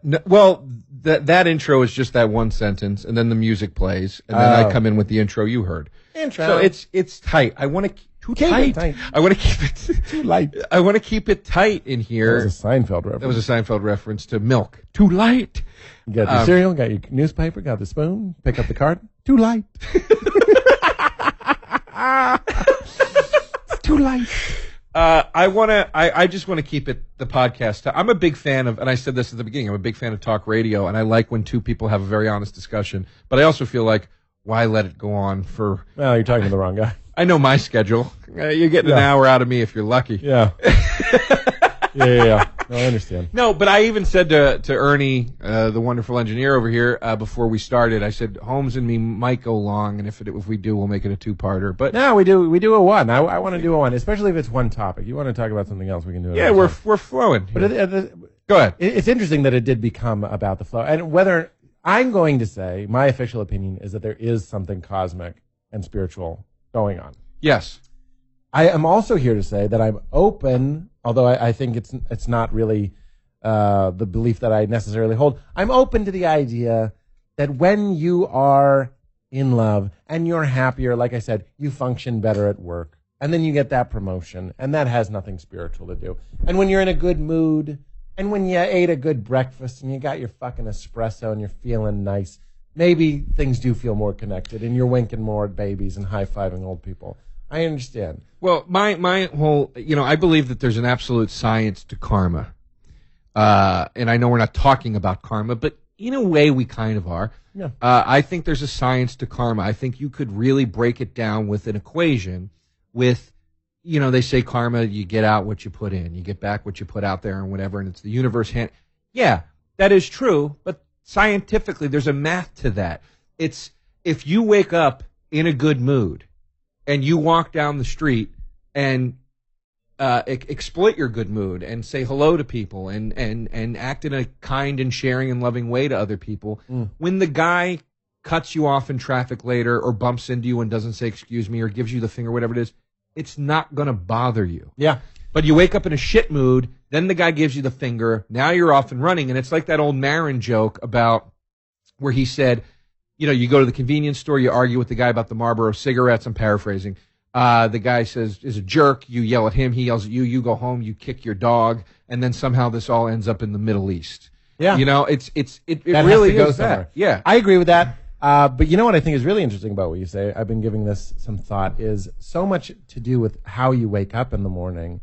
intro is just that one sentence, and then the music plays, and then I come in with the intro you heard. Intro. So it's tight. I want to too tight. I want to keep it too light. I want to keep it tight in here. That was a Seinfeld reference. That was a Seinfeld reference to milk. Too light. You got your cereal, got your newspaper, got the spoon, pick up the card. Too light. It's too light. I just want to keep it the podcast. I'm a big fan of, and I said this at the beginning, I'm a big fan of talk radio, and I like when two people have a very honest discussion. But I also feel like, why let it go on for? Well, you're talking to the wrong guy. I know my schedule. You're getting an hour out of me if you're lucky. Yeah. Yeah. No, I understand. No, but I even said to Ernie, the wonderful engineer over here, before we started, I said Holmes and me might go long, and if we do, we'll make it a two-parter. But no, we do a one. I want to do a one, especially if it's one topic. You want to talk about something else, we can do it. Yeah, we're flowing. But go ahead. It's interesting that it did become about the flow, and whether I'm going to say my official opinion is that there is something cosmic and spiritual going on. Yes. I am also here to say that I'm open, although I think it's not really the belief that I necessarily hold. I'm open to the idea that when you are in love and you're happier, like I said, you function better at work. And then you get that promotion, and that has nothing spiritual to do. And when you're in a good mood, and when you ate a good breakfast, and you got your fucking espresso, and you're feeling nice, maybe things do feel more connected, and you're winking more at babies and high-fiving old people. I understand. Well, my whole, I believe that there's an absolute science to karma. And I know we're not talking about karma, but in a way we kind of are. Yeah. I think there's a science to karma. I think you could really break it down with an equation with, they say karma, you get out what you put in. You get back what you put out there and whatever, and it's the universe hand. Yeah, that is true, but scientifically there's a math to that. It's if you wake up in a good mood, and you walk down the street and exploit your good mood and say hello to people and act in a kind and sharing and loving way to other people. When the guy cuts you off in traffic later or bumps into you and doesn't say excuse me or gives you the finger, whatever it is, it's not going to bother you. Yeah. But you wake up in a shit mood, then the guy gives you the finger, now you're off and running. And it's like that old Marin joke about where he said, you go to the convenience store, you argue with the guy about the Marlboro cigarettes. I'm paraphrasing. The guy is a jerk. You yell at him. He yells at you. You go home. You kick your dog. And then somehow this all ends up in the Middle East. Yeah. It really is that. Yeah. I agree with that. But you know what I think is really interesting about what you say? I've been giving this some thought, is so much to do with how you wake up in the morning,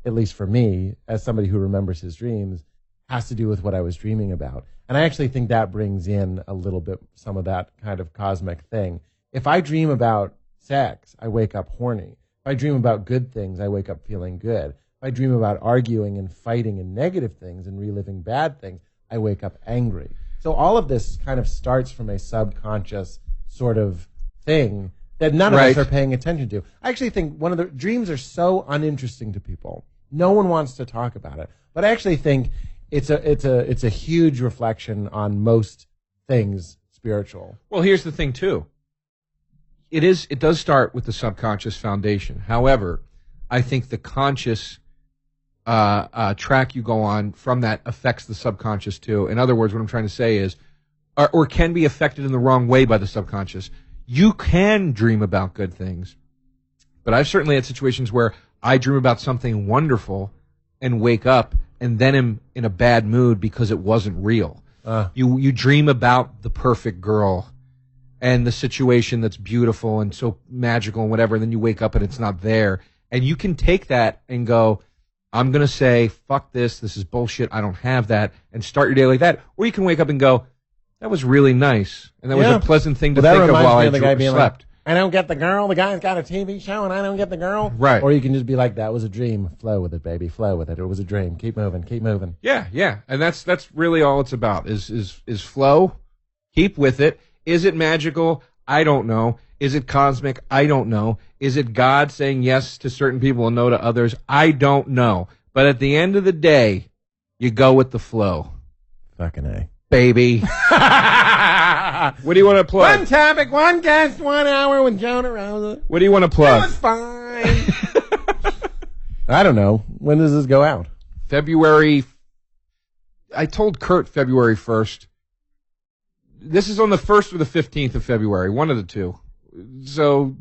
at least for me, as somebody who remembers his dreams, has to do with what I was dreaming about. And I actually think that brings in a little bit some of that kind of cosmic thing. If I dream about sex, I wake up horny. If I dream about good things, I wake up feeling good. If I dream about arguing and fighting and negative things and reliving bad things, I wake up angry. So all of this kind of starts from a subconscious sort of thing that none of us are paying attention to. I actually think one of the dreams are so uninteresting to people. No one wants to talk about it. But I actually think it's a huge reflection on most things spiritual. Well, here's the thing too. It does start with the subconscious foundation. However, I think the conscious track you go on from that affects the subconscious too. In other words, what I'm trying to say is, or can be affected in the wrong way by the subconscious. You can dream about good things, but I've certainly had situations where I dream about something wonderful and wake up and then am in a bad mood because it wasn't real. You dream about the perfect girl and the situation that's beautiful and so magical and whatever, and then you wake up and it's not there. And you can take that and go, I'm going to say, fuck this is bullshit, I don't have that, and start your day like that. Or you can wake up and go, that was really nice, and that was a pleasant thing to think of while I slept. I don't get the girl, the guy's got a TV show, and I don't get the girl. Right. Or you can just be like, that was a dream, flow with it, baby, flow with it. It was a dream, keep moving, keep moving. Yeah, and that's really all it's about, is flow, keep with it. Is it magical? I don't know. Is it cosmic? I don't know. Is it God saying yes to certain people and no to others? I don't know. But at the end of the day, you go with the flow. Fucking A. Baby. What do you want to plug? One topic, one guest, 1 hour with Joe DeRosa. What do you want to It plug? was fine. I don't know. When does this go out? February. I told Kurt February 1st. This is on the 1st or the 15th of February, one of the two. So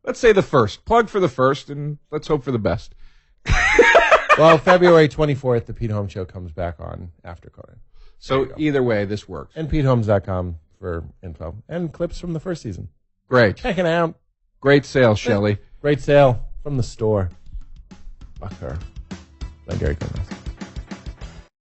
let's say the 1st. Plug for the 1st, and let's hope for the best. Well, February 24th, the Pete Holmes Show comes back on after Conan. So either way, this works. And PeteHolmes.com for info. And clips from the first season. Great. Check it out. Great sale, Shelley. Great sale from the store. Fuck her. Like Gary Gomez.